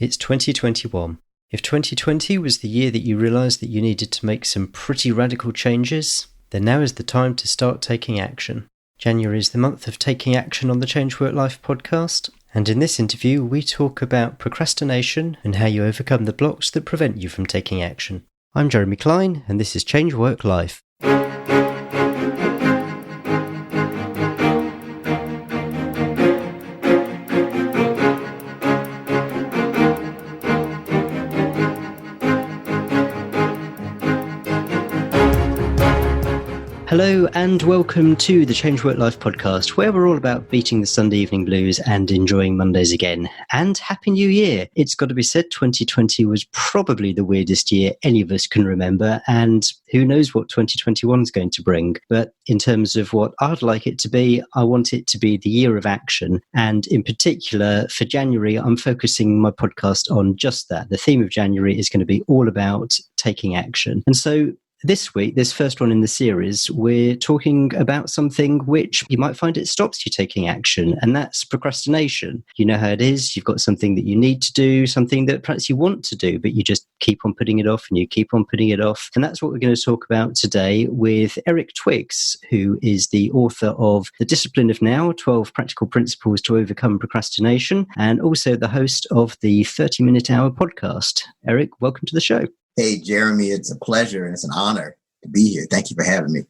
It's 2021. If 2020 was the year that you realised that you needed to make some pretty radical changes, then now is the time to start taking action. January is the month of taking action on the Change Work Life podcast, and in this interview we talk about procrastination and how you overcome the blocks that prevent you from taking action. I'm Jeremy Klein, and this is Change Work Life. Hello and welcome to the Change Work Life podcast, where we're all about beating the Sunday evening blues and enjoying Mondays again. And Happy New Year! It's got to be said, 2020 was probably the weirdest year any of us can remember, and who knows what 2021 is going to bring. But in terms of what I'd like it to be, I want it to be the year of action. And in particular, for January, I'm focusing my podcast on just that. The theme of January is going to be all about taking action. And so this week, this first one in the series, we're talking about something which you might find it stops you taking action, and that's procrastination. You know how it is. You've got something that you need to do, something that perhaps you want to do, but you just keep on putting it off and you keep on putting it off. And that's what we're going to talk about today with Eric Twiggs, who is the author of The Discipline of Now, 12 Practical Principles to Overcome Procrastination, and also the host of the 30-Minute Hour podcast. Eric, welcome to the show. Hey, Jeremy, it's a pleasure and it's an honor to be here. Thank you for having me.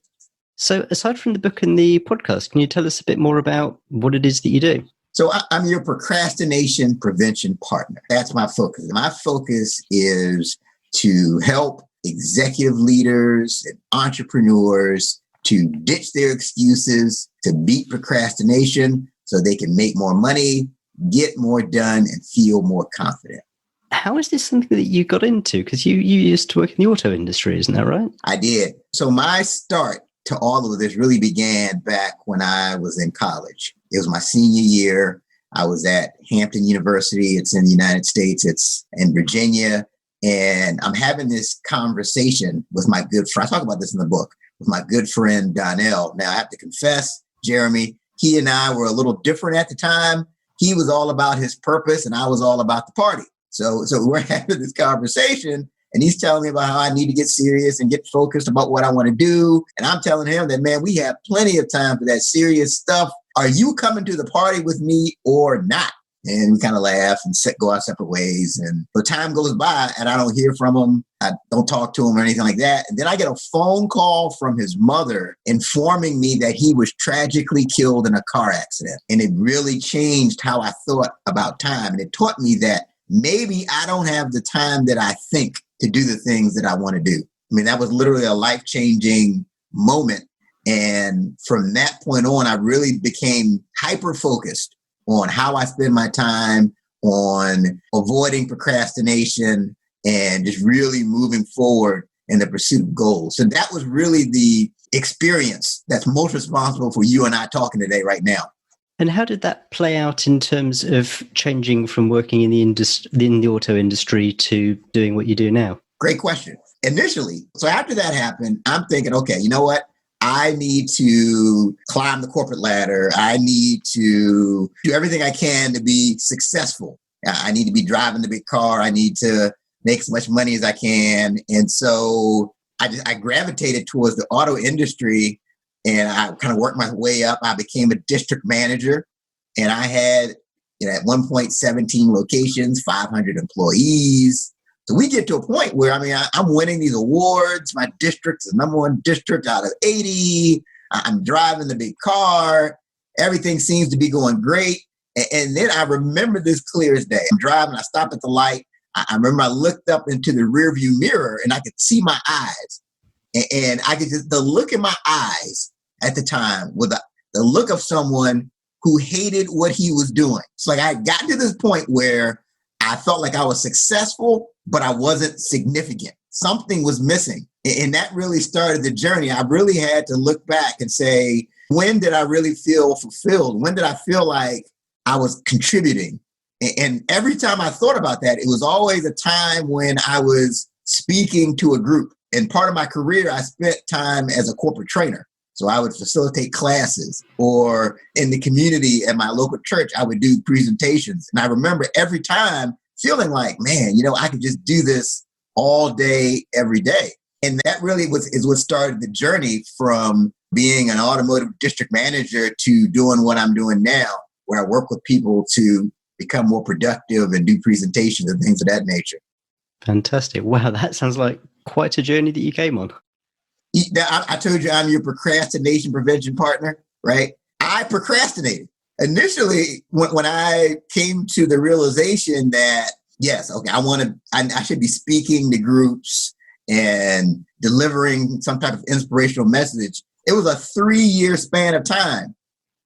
So aside from the book and the podcast, can you tell us a bit more about what it is that you do? So I'm your procrastination prevention partner. That's my focus. My focus is to help executive leaders and entrepreneurs to ditch their excuses, to beat procrastination so they can make more money, get more done, and feel more confident. How is this something that you got into? Because you used to work in the auto industry, isn't that right? I did. So my start to all of this really began back when I was in college. It was my senior year. I was at Hampton University. It's in the United States. It's in Virginia. And I'm having this conversation with my good friend. I talk about this in the book, with my good friend, Donnell. Now, I have to confess, Jeremy, he and I were a little different at the time. He was all about his purpose and I was all about the party. So we're having this conversation and he's telling me about how I need to get serious and get focused about what I want to do. And I'm telling him that, man, we have plenty of time for that serious stuff. Are you coming to the party with me or not? And we kind of laugh and go our separate ways. And the time goes by and I don't hear from him. I don't talk to him or anything like that. And then I get a phone call from his mother informing me that he was tragically killed in a car accident. And it really changed how I thought about time. And it taught me that maybe I don't have the time that I think to do the things that I want to do. I mean, that was literally a life-changing moment. And from that point on, I really became hyper-focused on how I spend my time, on avoiding procrastination, and just really moving forward in the pursuit of goals. So that was really the experience that's most responsible for you and I talking today right now. And how did that play out in terms of changing from working in the auto industry to doing what you do now? Great question. Initially, so after that happened, I'm thinking, okay, you know what? I need to climb the corporate ladder. I need to do everything I can to be successful. I need to be driving the big car. I need to make as much money as I can. And so I gravitated towards the auto industry. And I kind of worked my way up. I became a district manager and I had, at one point, 17 locations, 500 employees. So we get to a point where, I'm winning these awards. My district's the number one district out of 80. I'm driving the big car. Everything seems to be going great. And then I remember this clear as day. I'm driving. I stop at the light. I remember I looked up into the rearview mirror and I could see my eyes. And I could just, the look in my eyes at the time was the look of someone who hated what he was doing. It's like I got to this point where I felt like I was successful, but I wasn't significant. Something was missing. And that really started the journey. I really had to look back and say, when did I really feel fulfilled? When did I feel like I was contributing? And every time I thought about that, it was always a time when I was speaking to a group. And part of my career, I spent time as a corporate trainer. So I would facilitate classes, or in the community at my local church, I would do presentations. And I remember every time feeling like, man, I could just do this all day, every day. And that really is what started the journey from being an automotive district manager to doing what I'm doing now, where I work with people to become more productive and do presentations and things of that nature. Fantastic. Wow, that sounds like quite a journey that you came on. I told you I'm your procrastination prevention partner, right? I procrastinated. Initially, when I came to the realization that, yes, okay, I should be speaking to groups and delivering some type of inspirational message. It was a 3-year span of time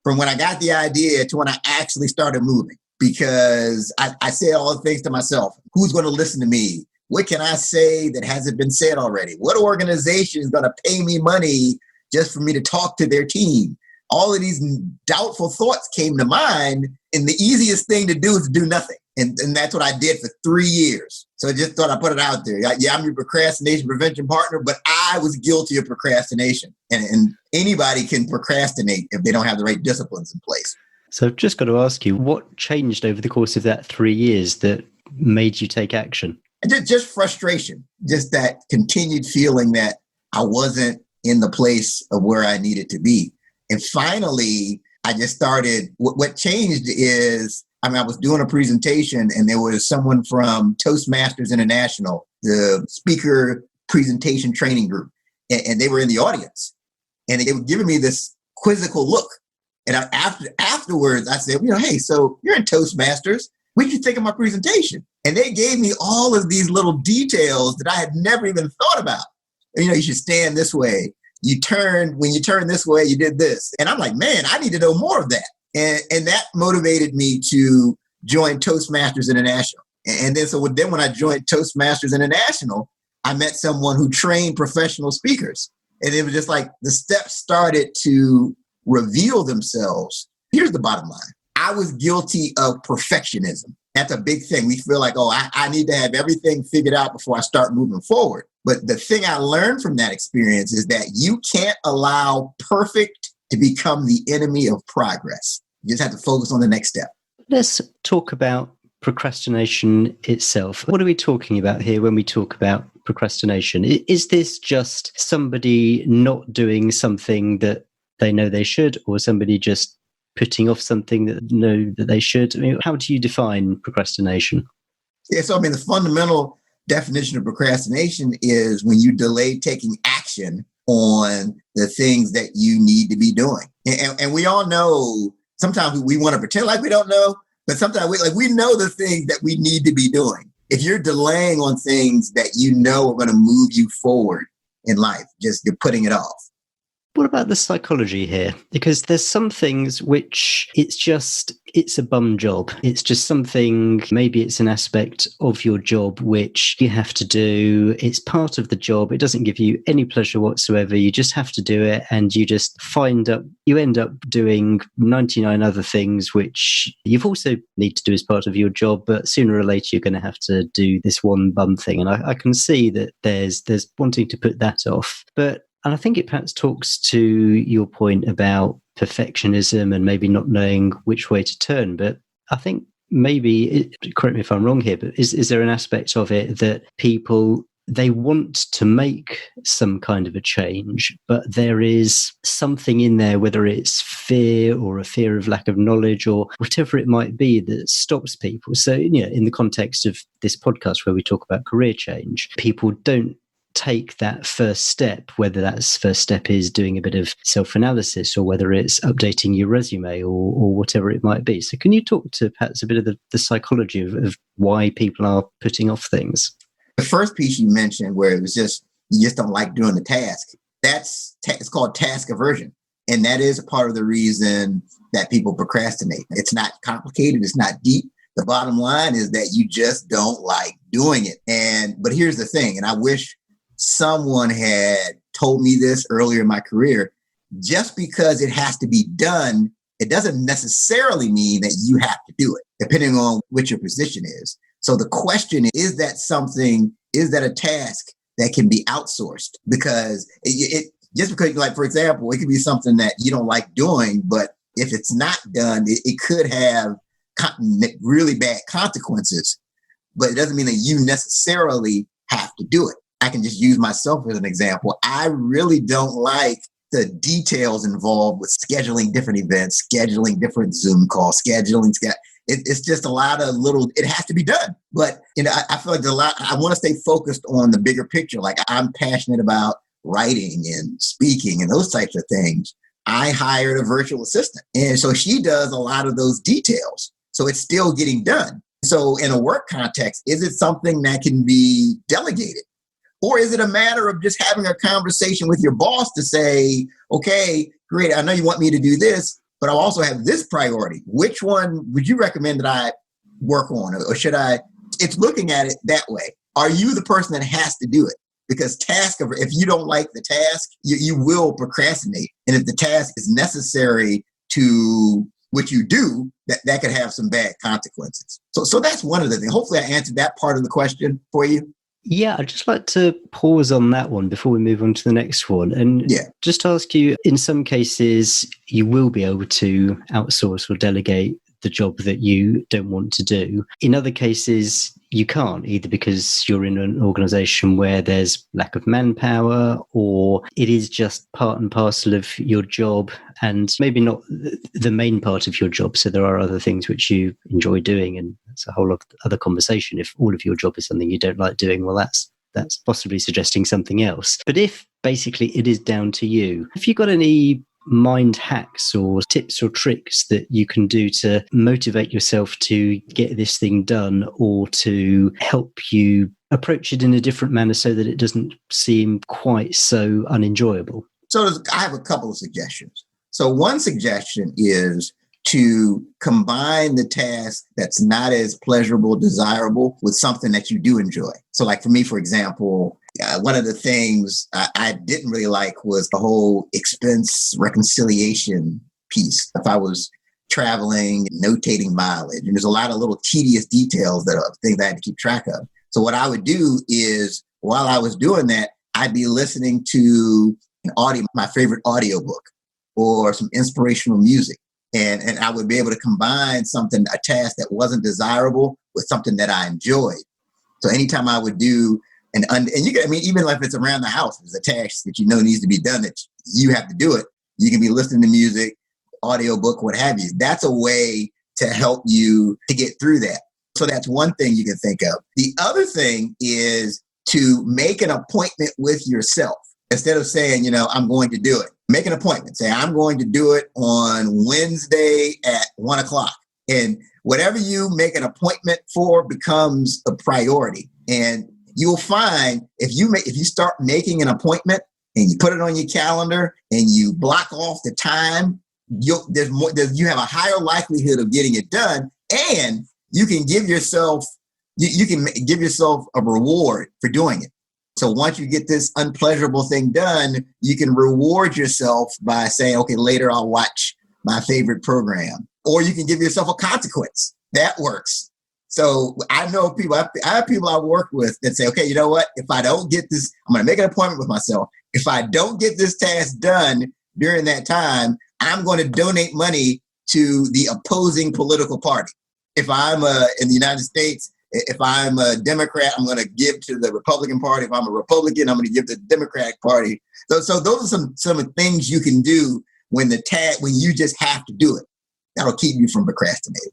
from when I got the idea to when I actually started moving, because I said all the things to myself. Who's going to listen to me? What can I say that hasn't been said already? What organization is going to pay me money just for me to talk to their team? All of these doubtful thoughts came to mind, and the easiest thing to do is to do nothing. And that's what I did for 3 years. So I just thought I'd put it out there. Yeah, I'm your procrastination prevention partner, but I was guilty of procrastination. And anybody can procrastinate if they don't have the right disciplines in place. So I've just got to ask you, what changed over the course of that 3 years that made you take action? Just frustration, just that continued feeling that I wasn't in the place of where I needed to be. And finally, I just started, what changed is, I was doing a presentation and there was someone from Toastmasters International, the speaker presentation training group, and they were in the audience. And they were giving me this quizzical look. And afterwards, I said, hey, so you're in Toastmasters. What did you think of my presentation? And they gave me all of these little details that I had never even thought about. You should stand this way. When you turn this way, you did this. And I'm like, man, I need to know more of that. And that motivated me to join Toastmasters International. And then when I joined Toastmasters International, I met someone who trained professional speakers. And it was just like the steps started to reveal themselves. Here's the bottom line. I was guilty of perfectionism. That's a big thing. We feel like, I need to have everything figured out before I start moving forward. But the thing I learned from that experience is that you can't allow perfect to become the enemy of progress. You just have to focus on the next step. Let's talk about procrastination itself. What are we talking about here when we talk about procrastination? Is this just somebody not doing something that they know they should, or somebody just putting off something that know that they should? How do you define procrastination? Yeah, so the fundamental definition of procrastination is when you delay taking action on the things that you need to be doing. And we all know, sometimes we want to pretend like we don't know, but sometimes we know the things that we need to be doing. If you're delaying on things that you know are going to move you forward in life, just you're putting it off. What about the psychology here? Because there's some things which it's a bum job. It's just something, maybe it's an aspect of your job which you have to do. It's part of the job. It doesn't give you any pleasure whatsoever. You just have to do it, and you just you end up doing 99 other things which you've also need to do as part of your job, but sooner or later you're going to have to do this one bum thing. And I can see that there's wanting to put that off. And I think it perhaps talks to your point about perfectionism and maybe not knowing which way to turn. But I think maybe, correct me if I'm wrong here, but is there an aspect of it that people, they want to make some kind of a change, but there is something in there, whether it's fear or a fear of lack of knowledge or whatever it might be, that stops people. So, in the context of this podcast where we talk about career change, people don't take that first step, whether that first step is doing a bit of self-analysis or whether it's updating your resume or whatever it might be. So can you talk to perhaps a bit of the psychology of why people are putting off things? The first piece you mentioned, where it was just, you just don't like doing the task, it's called task aversion. And that is a part of the reason that people procrastinate. It's not complicated. It's not deep. The bottom line is that you just don't like doing it. But here's the thing, and I wish someone had told me this earlier in my career. Just because it has to be done, it doesn't necessarily mean that you have to do it, depending on what your position is. So the question is that a task that can be outsourced? Because it just because, like, for example, it could be something that you don't like doing, but if it's not done, it could have really bad consequences. but it doesn't mean that you necessarily have to do it. I can just use myself as an example. I really don't like the details involved with scheduling different events, scheduling different Zoom calls, it's just a lot of it has to be done. But, I feel like I want to stay focused on the bigger picture. Like, I'm passionate about writing and speaking and those types of things. I hired a virtual assistant. And so she does a lot of those details. So it's still getting done. So in a work context, is it something that can be delegated? Or is it a matter of just having a conversation with your boss to say, okay, great, I know you want me to do this, but I also have this priority. Which one would you recommend that I work on? Or should I? It's looking at it that way. Are you the person that has to do it? Because if you don't like the task, you will procrastinate. And if the task is necessary to what you do, that could have some bad consequences. So that's one of the things. Hopefully I answered that part of the question for you. Yeah, I'd just like to pause on that one before we move on to the next one. And just ask you, in some cases, you will be able to outsource or delegate the job that you don't want to do. In other cases, you can't, either because you're in an organization where there's lack of manpower, or it is just part and parcel of your job and maybe not the main part of your job. So there are other things which you enjoy doing, and that's a whole other conversation. If all of your job is something you don't like doing, well, that's possibly suggesting something else. But if basically it is down to you, if you've got any mind hacks or tips or tricks that you can do to motivate yourself to get this thing done, or to help you approach it in a different manner so that it doesn't seem quite so unenjoyable? So I have a couple of suggestions. So one suggestion is to combine the task that's not as pleasurable, desirable with something that you do enjoy. So like for me, for example, one of the things I didn't really like was the whole expense reconciliation piece. If I was traveling, notating mileage, and there's a lot of little tedious details that are things I had to keep track of. So what I would do is, while I was doing that, I'd be listening to my favorite audiobook, or some inspirational music. And I would be able to combine a task that wasn't desirable with something that I enjoyed. So anytime I would do even if it's around the house, there's a task that needs to be done that you have to do it. You can be listening to music, audiobook, what have you. That's a way to help you to get through that. So that's one thing you can think of. The other thing is to make an appointment with yourself. Instead of saying, I'm going to do it, make an appointment. Say, I'm going to do it on Wednesday at 1:00. And whatever you make an appointment for becomes a priority. And you'll find if you start making an appointment and you put it on your calendar and you block off the time, you have a higher likelihood of getting it done, and you can give yourself a reward for doing it. So once you get this unpleasurable thing done, you can reward yourself by saying, okay, later I'll watch my favorite program. Or you can give yourself a consequence. That works. So I know people, I have people I work with that say, okay, you know what? If I don't get this, I'm going to make an appointment with myself. If I don't get this task done during that time, I'm going to donate money to the opposing political party. If I'm in the United States, if I'm a Democrat, I'm going to give to the Republican Party. If I'm a Republican, I'm going to give to the Democratic Party. So those are some things you can do when you just have to do it. That'll keep you from procrastinating.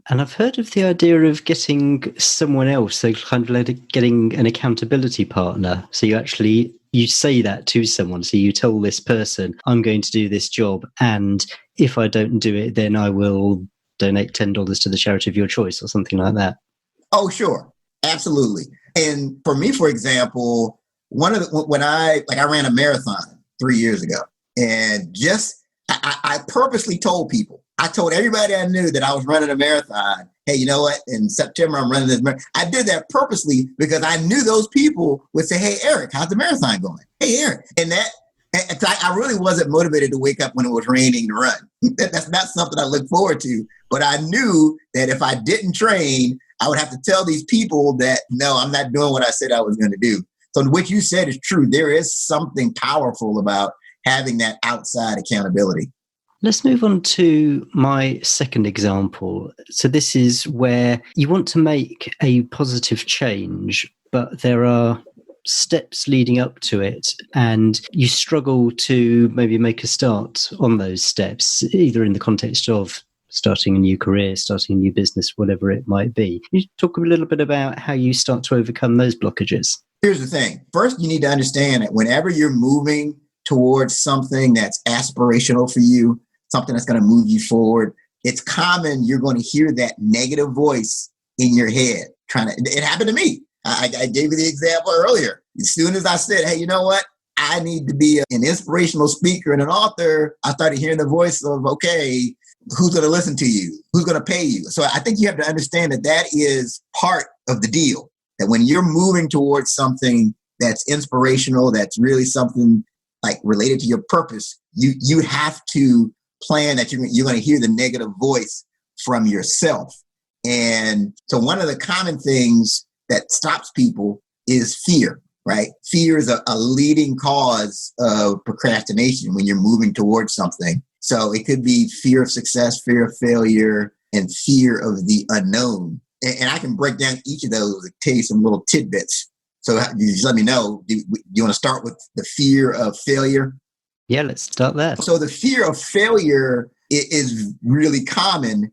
And I've heard of the idea of getting someone else, so kind of like getting an accountability partner. So you say that to someone. So you tell this person, I'm going to do this job, and if I don't do it, then I will donate $10 to the charity of your choice, or something like that. Oh, sure. Absolutely. And for me, for example, I ran a marathon 3 years ago, and I purposely told people, I told everybody I knew that I was running a marathon. Hey, you know what? In September, I'm running this marathon. I did that purposely because I knew those people would say, hey, Eric, how's the marathon going? Hey, Eric. And I really wasn't motivated to wake up when it was raining to run. That's not something I look forward to. But I knew that if I didn't train, I would have to tell these people that, no, I'm not doing what I said I was going to do. So what you said is true. There is something powerful about having that outside accountability. Let's move on to my second example. So this is where you want to make a positive change, but there are steps leading up to it, and you struggle to maybe make a start on those steps, either in the context of starting a new career, starting a new business, whatever it might be. Can you talk a little bit about how you start to overcome those blockages? Here's the thing. First, you need to understand that whenever you're moving towards something that's aspirational for you, something that's going to move you forward, it's common you're going to hear that negative voice in your head. It happened to me. I gave you the example earlier. As soon as I said, hey, you know what? I need to be an inspirational speaker and an author, I started hearing the voice of, okay, who's going to listen to you? Who's going to pay you? So I think you have to understand that that is part of the deal. That when you're moving towards something that's inspirational, that's really something like related to your purpose, you have to plan that you're going to hear the negative voice from yourself. And so one of the common things that stops people is fear, right? Fear is a leading cause of procrastination when you're moving towards something. So it could be fear of success, fear of failure, and fear of the unknown. And I can break down each of those and tell you some little tidbits. So you just let me know. Do you want to start with the fear of failure? Yeah, let's start there. So the fear of failure is really common.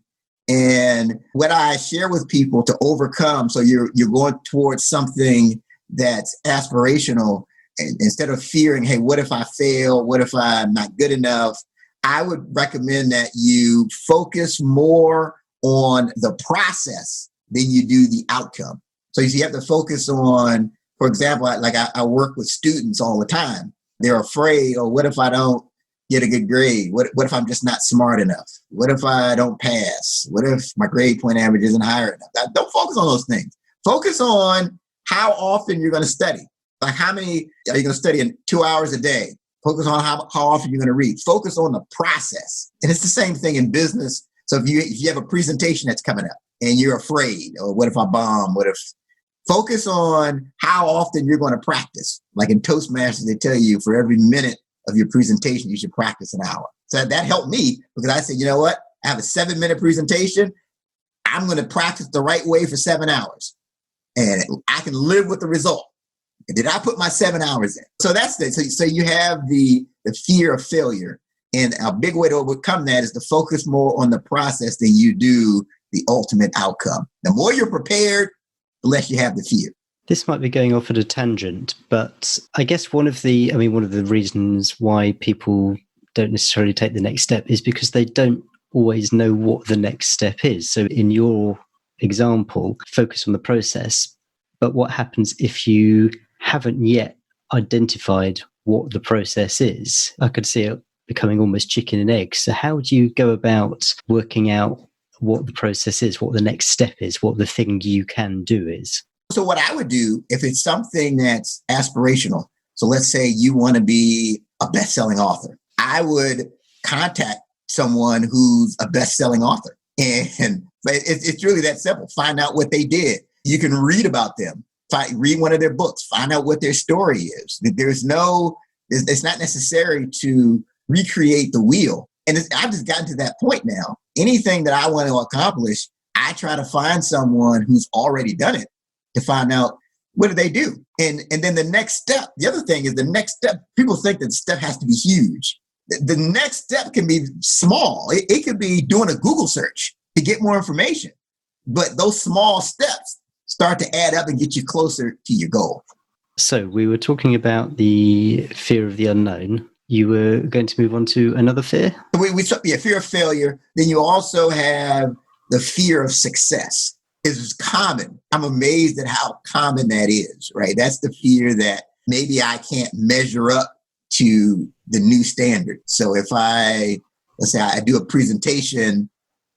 And what I share with people to overcome, so you're going towards something that's aspirational, and instead of fearing, hey, what if I fail? What if I'm not good enough? I would recommend that you focus more on the process than you do the outcome. So you have to focus on, for example, I work with students all the time. They're afraid, oh, what if I don't get a good grade? What if I'm just not smart enough? What if I don't pass? What if my grade point average isn't higher enough? Don't focus on those things. Focus on how often you're going to study. Like how many are you going to study in 2 hours a day? Focus on how often you're going to read. Focus on the process. And it's the same thing in business. So if you have a presentation that's coming up and you're afraid, or what if I bomb? Focus on how often you're going to practice. Like in Toastmasters, they tell you for every minute of your presentation, you should practice an hour. So that helped me because I said, you know what? I have a 7-minute presentation. I'm going to practice the right way for 7 hours. And I can live with the result. Did I put my 7 hours in? So that's it. So you have the fear of failure. And a big way to overcome that is to focus more on the process than you do the ultimate outcome. The more you're prepared, the less you have the fear. This might be going off at a tangent, but I guess one of the reasons why people don't necessarily take the next step is because they don't always know what the next step is. So in your example, focus on the process. But what happens if you haven't yet identified what the process is? I could see it becoming almost chicken and egg. So how do you go about working out what the process is, what the next step is, what the thing you can do is? So what I would do if it's something that's aspirational, so let's say you want to be a best-selling author, I would contact someone who's a best-selling author. And it's really that simple. Find out what they did. You can read about them. Read one of their books. Find out what their story is. It's not necessary to recreate the wheel. And I've just gotten to that point now. Anything that I want to accomplish, I try to find someone who's already done it to find out what do they do. And then the next step, the other thing is the next step, people think that the step has to be huge. The next step can be small. It could be doing a Google search to get more information. But those small steps start to add up and get you closer to your goal. So we were talking about the fear of the unknown. You were going to move on to another fear? Fear of failure. Then you also have the fear of success. It's common. I'm amazed at how common that is, right? That's the fear that maybe I can't measure up to the new standard. So if let's say I do a presentation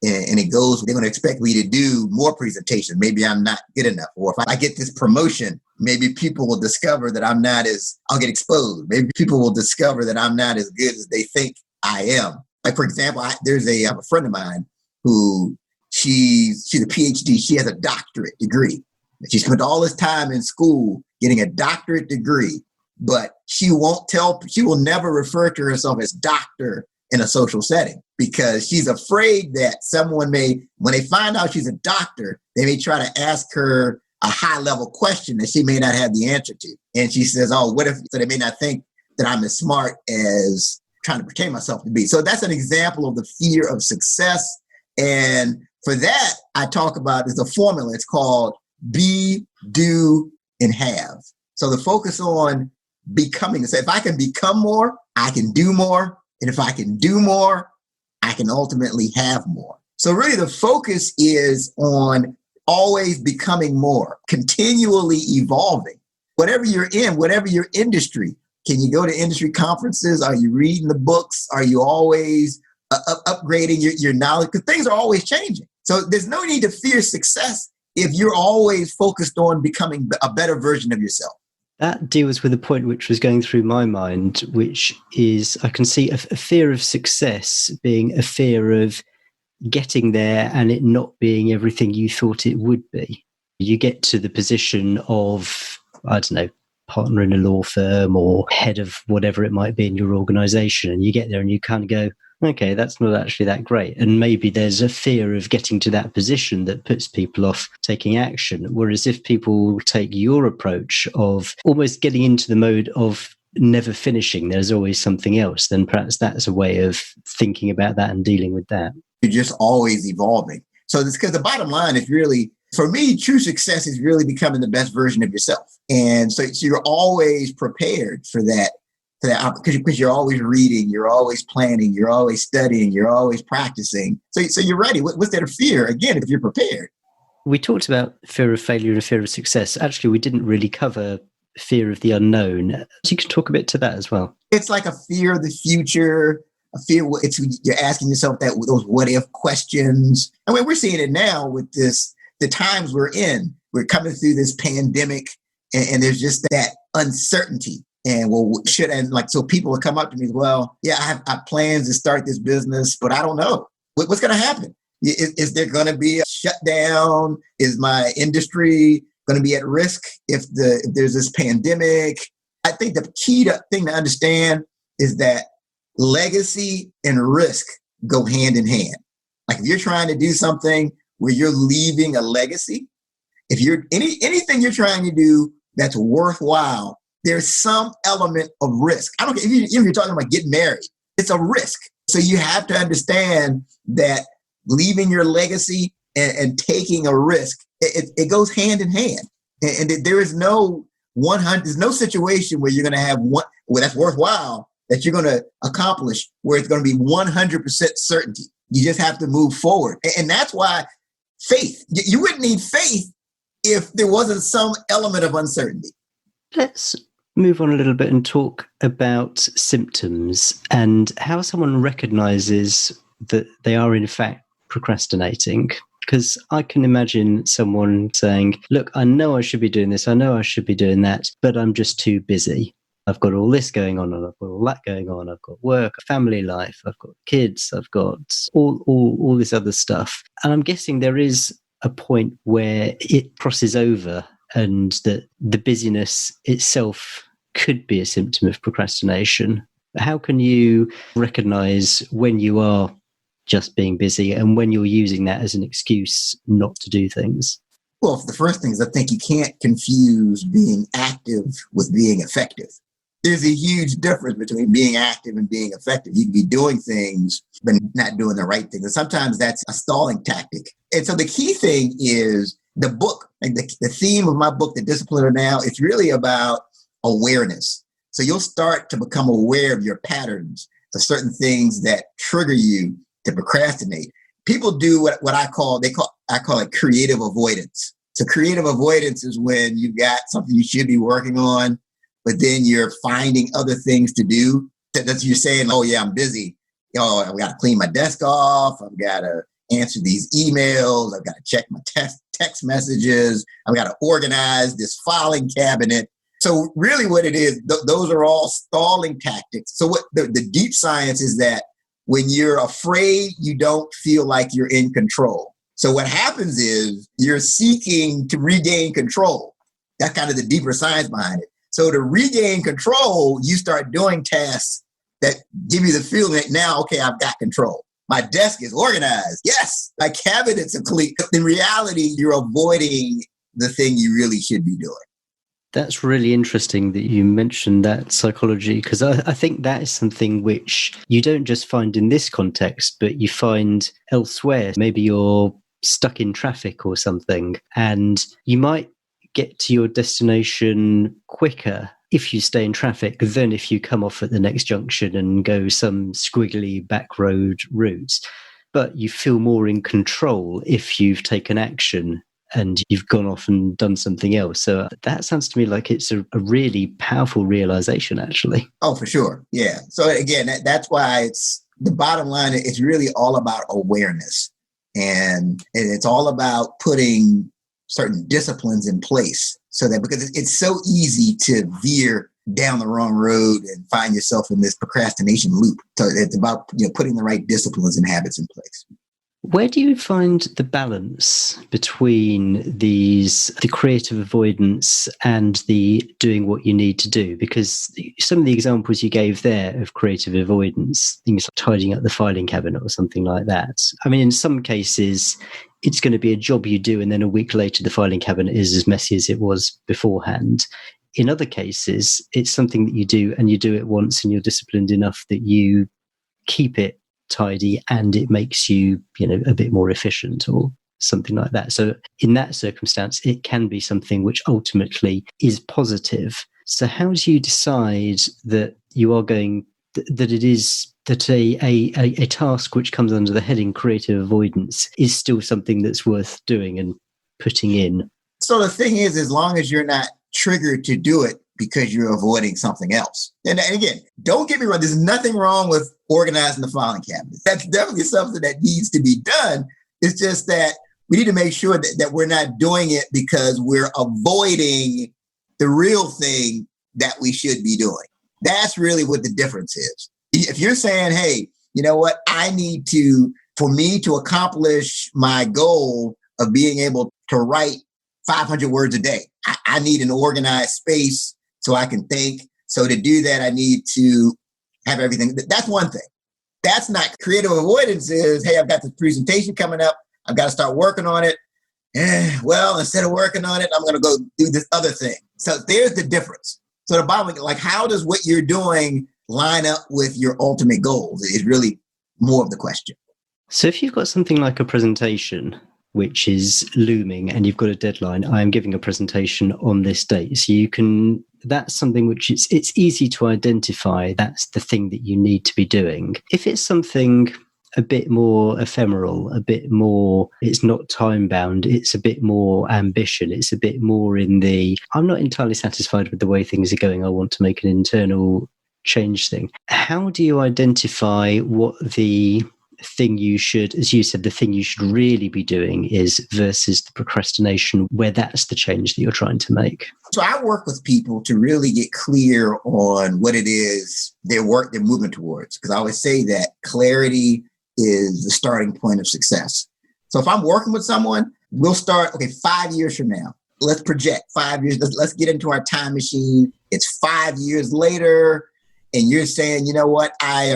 and it goes, they're going to expect me to do more presentations. Maybe I'm not good enough. Or if I get this promotion, maybe people will discover that I'll get exposed. Maybe people will discover that I'm not as good as they think I am. Like, for example, there's a friend of mine who she's a PhD. She has a doctorate degree. She spent all this time in school getting a doctorate degree, but she will never refer to herself as doctor in a social setting. because she's afraid that someone may, when they find out she's a doctor, they may try to ask her a high level question that she may not have the answer to. And she says, oh, what if, so they may not think that I'm as smart as trying to portray myself to be. So that's an example of the fear of success. And for that, I talk about is a formula. It's called be, do, and have. So the focus on becoming. So if I can become more, I can do more. And if I can do more, I can ultimately have more. So really the focus is on always becoming more, continually evolving. Whatever you're in, whatever your industry, can you go to industry conferences? Are you reading the books? Are you always upgrading your knowledge? Because things are always changing. So there's no need to fear success if you're always focused on becoming a better version of yourself. That deals with a point which was going through my mind, which is I can see a fear of success being a fear of getting there and it not being everything you thought it would be. You get to the position of, I don't know, partner in a law firm or head of whatever it might be in your organization, and you get there and you kind of go, okay, that's not actually that great. And maybe there's a fear of getting to that position that puts people off taking action. Whereas if people take your approach of almost getting into the mode of never finishing, there's always something else, then perhaps that's a way of thinking about that and dealing with that. You're just always evolving. So it's because the bottom line is really, for me, true success is really becoming the best version of yourself. And so you're always prepared for that, because you're always reading, you're always planning, you're always studying, you're always practicing. So you're ready. What's there to fear? Again, if you're prepared. We talked about fear of failure and fear of success. Actually, we didn't really cover fear of the unknown. So you can talk a bit to that as well. It's like a fear of the future. A fear, you're asking yourself those what if questions. I mean, we're seeing it now with the times we're in. We're coming through this pandemic, and there's just that uncertainty. And so people will come up to me, well, yeah, I have plans to start this business, but I don't know what's going to happen. Is there going to be a shutdown? Is my industry going to be at risk if there's this pandemic? I think the key thing to understand is that legacy and risk go hand in hand. Like if you're trying to do something where you're leaving a legacy, if you're anything you're trying to do that's worthwhile, there's some element of risk. I don't care if you're talking about getting married, it's a risk. So you have to understand that leaving your legacy and taking a risk, it goes hand in hand. And there is there's no situation where you're going to have that's worthwhile that you're going to accomplish where it's going to be 100% certainty. You just have to move forward. And that's why faith, you wouldn't need faith if there wasn't some element of uncertainty. Let's move on a little bit and talk about symptoms and how someone recognizes that they are in fact procrastinating. Because I can imagine someone saying, look, I know I should be doing this, I know I should be doing that, but I'm just too busy. I've got all this going on and I've got all that going on. I've got work, family life, I've got kids, I've got all this other stuff. And I'm guessing there is a point where it crosses over and that the busyness itself could be a symptom of procrastination. How can you recognize when you are just being busy and when you're using that as an excuse not to do things? Well, the first thing is I think you can't confuse being active with being effective. There's a huge difference between being active and being effective. You can be doing things, but not doing the right things. And sometimes that's a stalling tactic. And so the key thing is the book, and the theme of my book, The Discipliner Now, it's really about awareness. So you'll start to become aware of your patterns, of certain things that trigger you to procrastinate. People do what I call it creative avoidance. So creative avoidance is when you've got something you should be working on, but then you're finding other things to do. That's you're saying, oh yeah, I'm busy. I've got to clean my desk off. I've got to answer these emails. I've got to check my text messages. I've got to organize this filing cabinet. So really what it is, those are all stalling tactics. So what the deep science is that when you're afraid, you don't feel like you're in control. So what happens is you're seeking to regain control. That's kind of the deeper science behind it. So to regain control, you start doing tasks that give you the feeling that now, okay, I've got control. My desk is organized. Yes, my cabinets are clean. In reality, you're avoiding the thing you really should be doing. That's really interesting that you mentioned that psychology, because I think that is something which you don't just find in this context, but you find elsewhere. Maybe you're stuck in traffic or something, and you might get to your destination quicker if you stay in traffic than if you come off at the next junction and go some squiggly back road routes. But you feel more in control if you've taken action and you've gone off and done something else. So that sounds to me like it's a really powerful realization, actually. Oh, for sure. Yeah. So again, that's why it's the bottom line. It's really all about awareness. And it's all about putting certain disciplines in place so that, because it's so easy to veer down the wrong road and find yourself in this procrastination loop. So it's about putting the right disciplines and habits in place. Where do you find the balance between the creative avoidance and the doing what you need to do? Because some of the examples you gave there of creative avoidance, things like tidying up the filing cabinet or something like that. I mean, in some cases, it's going to be a job you do, and then a week later, the filing cabinet is as messy as it was beforehand. In other cases, it's something that you do, and you do it once, and you're disciplined enough that you keep it tidy and it makes you, a bit more efficient or something like that. So in that circumstance, it can be something which ultimately is positive. So how do you decide that you are going, that it is, that a task which comes under the heading creative avoidance is still something that's worth doing and putting in? So the thing is, as long as you're not triggered to do it because you're avoiding something else. And again, don't get me wrong, there's nothing wrong with organizing the filing cabinet. That's definitely something that needs to be done. It's just that we need to make sure that we're not doing it because we're avoiding the real thing that we should be doing. That's really what the difference is. If you're saying, hey, you know what, for me to accomplish my goal of being able to write 500 words a day, I need an organized space so I can think. So to do that, I need to have everything. That's one thing. That's not creative avoidance. Is, hey, I've got this presentation coming up. I've got to start working on it. Well, instead of working on it, I'm going to go do this other thing. So there's the difference. So the bottom, like, how does what you're doing line up with your ultimate goals is really more of the question. So if you've got something like a presentation which is looming and you've got a deadline, I am giving a presentation on this date. So that's something which it's easy to identify. That's the thing that you need to be doing. If it's something a bit more ephemeral, a bit more, it's not time bound, it's a bit more ambition, it's a bit more in the, I'm not entirely satisfied with the way things are going, I want to make an internal change thing. How do you identify what the thing you should, as you said, the thing you should really be doing is versus the procrastination where that's the change that you're trying to make? So I work with people to really get clear on what it is they're moving towards. Because I always say that clarity is the starting point of success. So if I'm working with someone, we'll start, 5 years from now. Let's project 5 years. Let's get into our time machine. It's 5 years later. And you're saying, you know what? I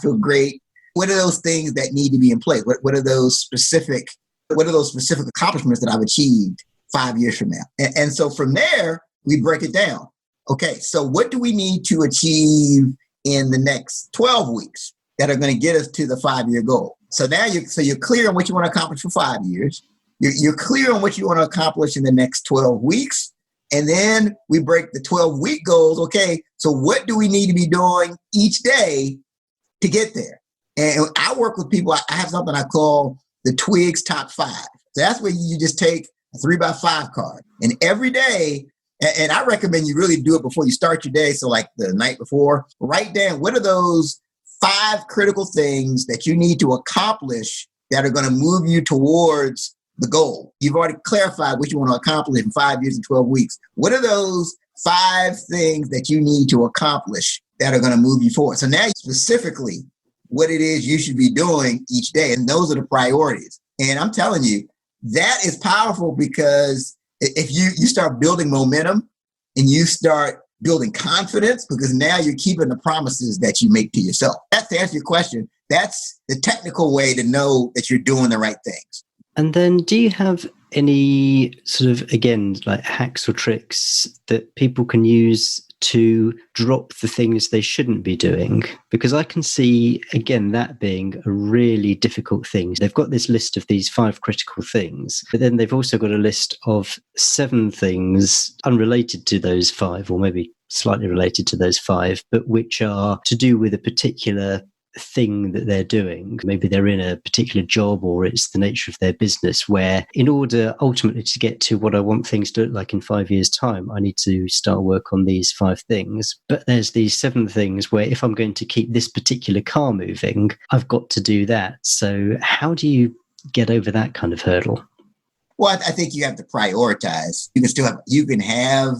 feel great. What are those things that need to be in place? What are those specific accomplishments that I've achieved 5 years from now? And so from there, we break it down. Okay, so what do we need to achieve in the next 12 weeks that are going to get us to the 5-year goal? So now you're clear on what you want to accomplish for 5 years. You're clear on what you want to accomplish in the next 12 weeks. And then we break the 12-week goals. Okay, so what do we need to be doing each day to get there? And I work with people. I have something I call the Twiggs top 5. So that's where you just take a 3x5 card. And every day, and I recommend you really do it before you start your day. So like the night before, write down what are those 5 critical things that you need to accomplish that are going to move you towards the goal. You've already clarified what you want to accomplish in 5 years and 12 weeks. What are those 5 things that you need to accomplish that are going to move you forward? So now specifically what it is you should be doing each day. And those are the priorities. And I'm telling you, that is powerful because if you start building momentum and you start building confidence, because now you're keeping the promises that you make to yourself. That's to answer your question. That's the technical way to know that you're doing the right things. And then do you have any sort of, again, like hacks or tricks that people can use to drop the things they shouldn't be doing? Because I can see, again, that being a really difficult thing. They've got this list of these 5 critical things, but then they've also got a list of 7 things unrelated to those 5, or maybe slightly related to those 5, but which are to do with a particular thing that they're doing. Maybe they're in a particular job, or it's the nature of their business, where in order ultimately to get to what I want things to look like in 5 years' time, I need to start work on these 5 things. But there's these 7 things where if I'm going to keep this particular car moving, I've got to do that. So how do you get over that kind of hurdle? Well, I think you have to prioritize. You can have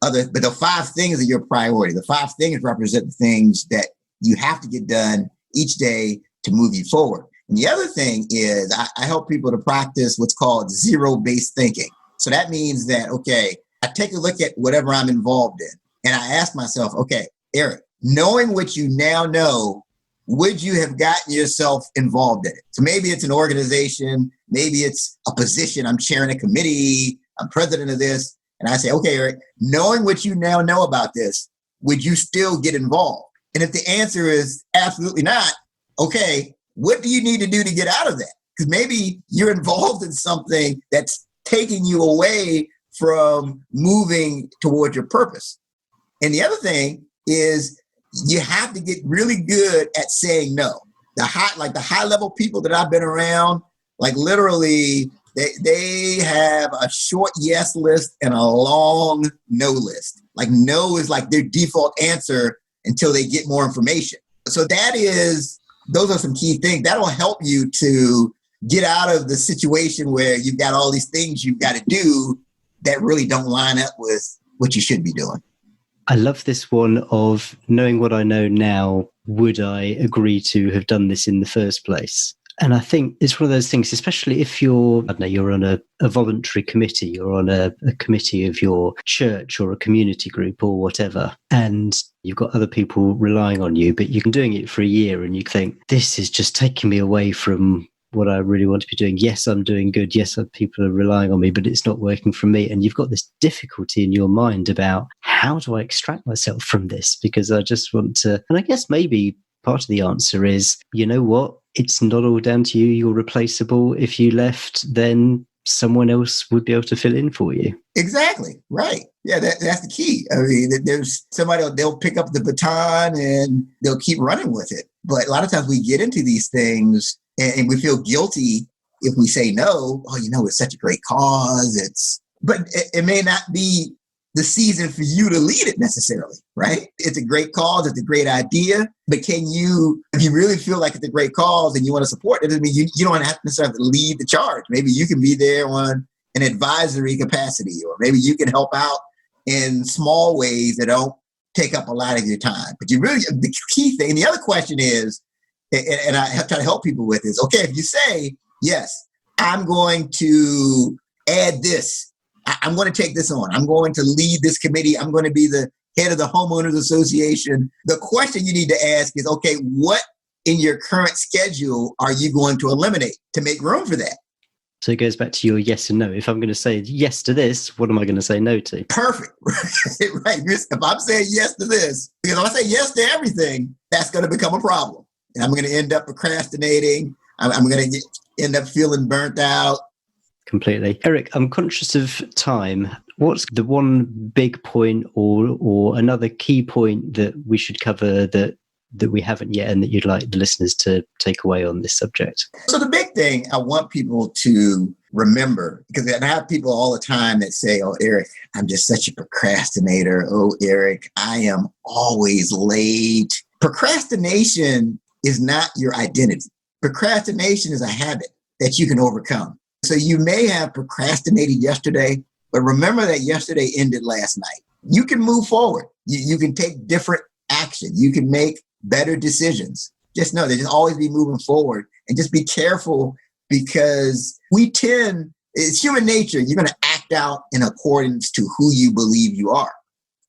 other, but the 5 things are your priority. The 5 things represent the things that you have to get done each day to move you forward. And the other thing is I help people to practice what's called zero-based thinking. So that means that, okay, I take a look at whatever I'm involved in and I ask myself, okay, Eric, knowing what you now know, would you have gotten yourself involved in it? So maybe it's an organization, maybe it's a position, I'm chairing a committee, I'm president of this. And I say, okay, Eric, knowing what you now know about this, would you still get involved? And if the answer is absolutely not, okay, what do you need to do to get out of that? Because maybe you're involved in something that's taking you away from moving towards your purpose. And the other thing is you have to get really good at saying no. The high level people that I've been around, like literally they have a short yes list and a long no list. Like no is like their default answer until they get more information. So those are some key things. That'll help you to get out of the situation where you've got all these things you've got to do that really don't line up with what you should be doing. I love this one of knowing what I know now, would I agree to have done this in the first place? And I think it's one of those things, especially if you're on a voluntary committee, you're on a committee of your church or a community group or whatever, and you've got other people relying on you, but you've been doing it for a year and you think, this is just taking me away from what I really want to be doing. Yes, I'm doing good. Yes, people are relying on me, but it's not working for me. And you've got this difficulty in your mind about how do I extract myself from this? Because I just want to, and I guess maybe part of the answer is, you know what? It's not all down to you. You're replaceable. If you left, then someone else would be able to fill in for you. Exactly. Right. Yeah, that's the key. I mean, there's somebody, they'll pick up the baton and they'll keep running with it. But a lot of times we get into these things and we feel guilty if we say no. Oh, it's such a great cause. But it may not be the season for you to lead it necessarily, right? It's a great cause. It's a great idea. But if you really feel like it's a great cause and you want to support it, doesn't mean you don't have to necessarily lead the charge. Maybe you can be there on an advisory capacity, or maybe you can help out in small ways that don't take up a lot of your time. But the key thing, the other question is, and I try to help people with is, okay, if you say, yes, I'm going to add this, I'm going to take this on, I'm going to lead this committee, I'm going to be the head of the homeowners association. The question you need to ask is, okay, what in your current schedule are you going to eliminate to make room for that? So it goes back to your yes and no. If I'm going to say yes to this, what am I going to say no to? Perfect. Right. If I'm saying yes to this, because if I say yes to everything, that's going to become a problem. And I'm going to end up procrastinating. I'm going to end up feeling burnt out. Completely. Eric, I'm conscious of time. What's the one big point or another key point that we should cover that we haven't yet and that you'd like the listeners to take away on this subject? So the big thing I want people to remember, because I have people all the time that say, oh, Eric, I'm just such a procrastinator. Oh, Eric, I am always late. Procrastination is not your identity. Procrastination is a habit that you can overcome. So you may have procrastinated yesterday, but remember that yesterday ended last night. You can move forward. You can take different action. You can make better decisions. Just know that just always be moving forward and just be careful, because it's human nature. You're going to act out in accordance to who you believe you are.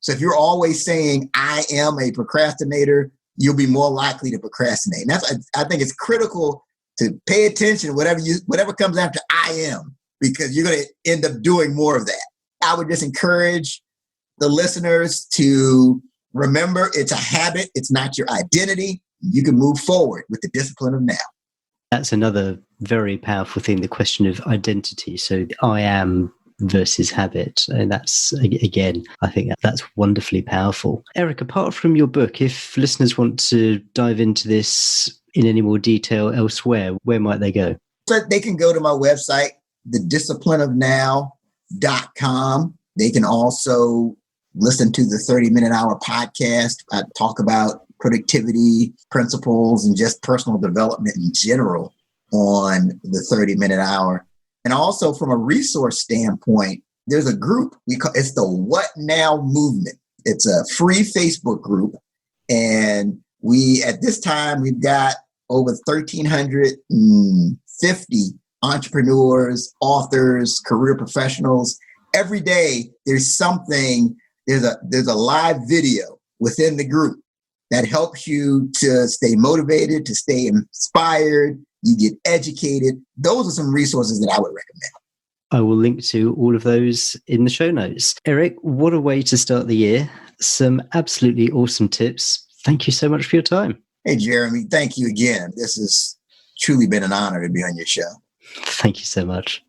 So if you're always saying, I am a procrastinator, you'll be more likely to procrastinate. And I think it's critical to pay attention to whatever comes after I am, because you're going to end up doing more of that. I would just encourage the listeners to remember it's a habit. It's not your identity. You can move forward with the discipline of now. That's another very powerful thing, the question of identity. So I am versus habit. And that's, again, I think that's wonderfully powerful. Eric, apart from your book, if listeners want to dive into this in any more detail elsewhere, where might they go? So they can go to my website, thedisciplineofnow.com. They can also listen to the 30-Minute Hour podcast. I talk about productivity principles and just personal development in general on the 30-Minute Hour. And also from a resource standpoint, there's a group, it's the What Now Movement. It's a free Facebook group. And at this time, we've got over 1,350 entrepreneurs, authors, career professionals. Every day, there's a live video within the group that helps you to stay motivated, to stay inspired, you get educated. Those are some resources that I would recommend. I will link to all of those in the show notes. Eric, what a way to start the year. Some absolutely awesome tips. Thank you so much for your time. Hey, Jeremy, thank you again. This has truly been an honor to be on your show. Thank you so much.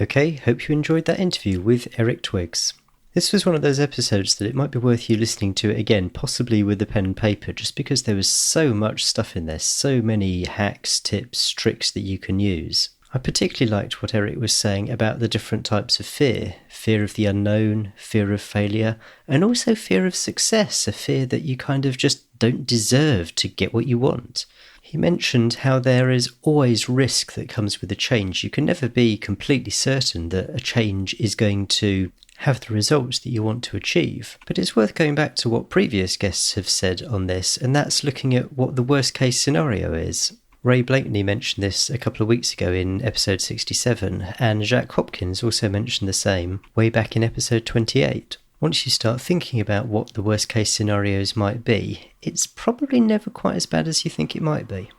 Okay, hope you enjoyed that interview with Eric Twiggs. This was one of those episodes that it might be worth you listening to again, possibly with a pen and paper, just because there was so much stuff in there, so many hacks, tips, tricks that you can use. I particularly liked what Eric was saying about the different types of fear. Fear of the unknown, fear of failure, and also fear of success, a fear that you kind of just don't deserve to get what you want. He mentioned how there is always risk that comes with a change. You can never be completely certain that a change is going to have the results that you want to achieve. But it's worth going back to what previous guests have said on this, and that's looking at what the worst case scenario is. Ray Blakeney mentioned this a couple of weeks ago in episode 67, and Jack Hopkins also mentioned the same way back in episode 28. Once you start thinking about what the worst case scenarios might be, it's probably never quite as bad as you think it might be.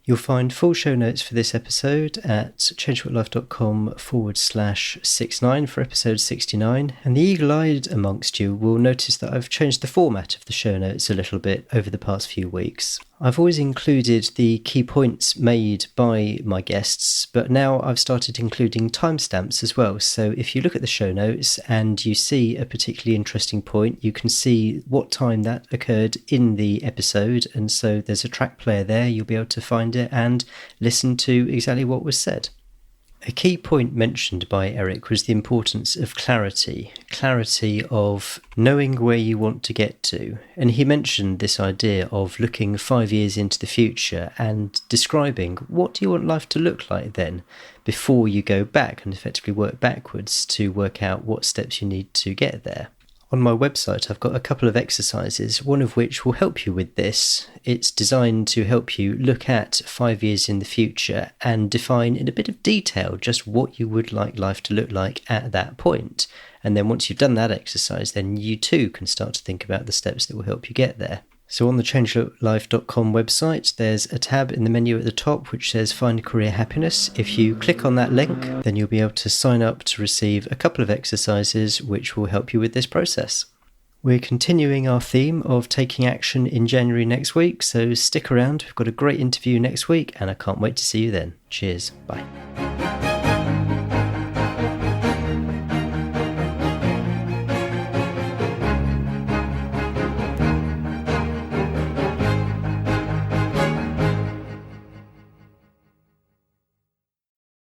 You'll find full show notes for this episode at changeworklife.com/69 for episode 69. And the eagle-eyed amongst you will notice that I've changed the format of the show notes a little bit over the past few weeks. I've always included the key points made by my guests, but now I've started including timestamps as well. So if you look at the show notes and you see a particularly interesting point, you can see what time that occurred in the episode. And so there's a track player there. You'll be able to find it and listen to exactly what was said. A key point mentioned by Eric was the importance of clarity of knowing where you want to get to. And he mentioned this idea of looking 5 years into the future and describing what do you want life to look like then, before you go back and effectively work backwards to work out what steps you need to get there. On my website, I've got a couple of exercises, one of which will help you with this. It's designed to help you look at 5 years in the future and define in a bit of detail just what you would like life to look like at that point. And then once you've done that exercise, then you too can start to think about the steps that will help you get there. So on the changeworklife.com website, there's a tab in the menu at the top which says Find Career Happiness. If you click on that link, then you'll be able to sign up to receive a couple of exercises which will help you with this process. We're continuing our theme of taking action in January next week, so stick around. We've got a great interview next week and I can't wait to see you then. Cheers. Bye.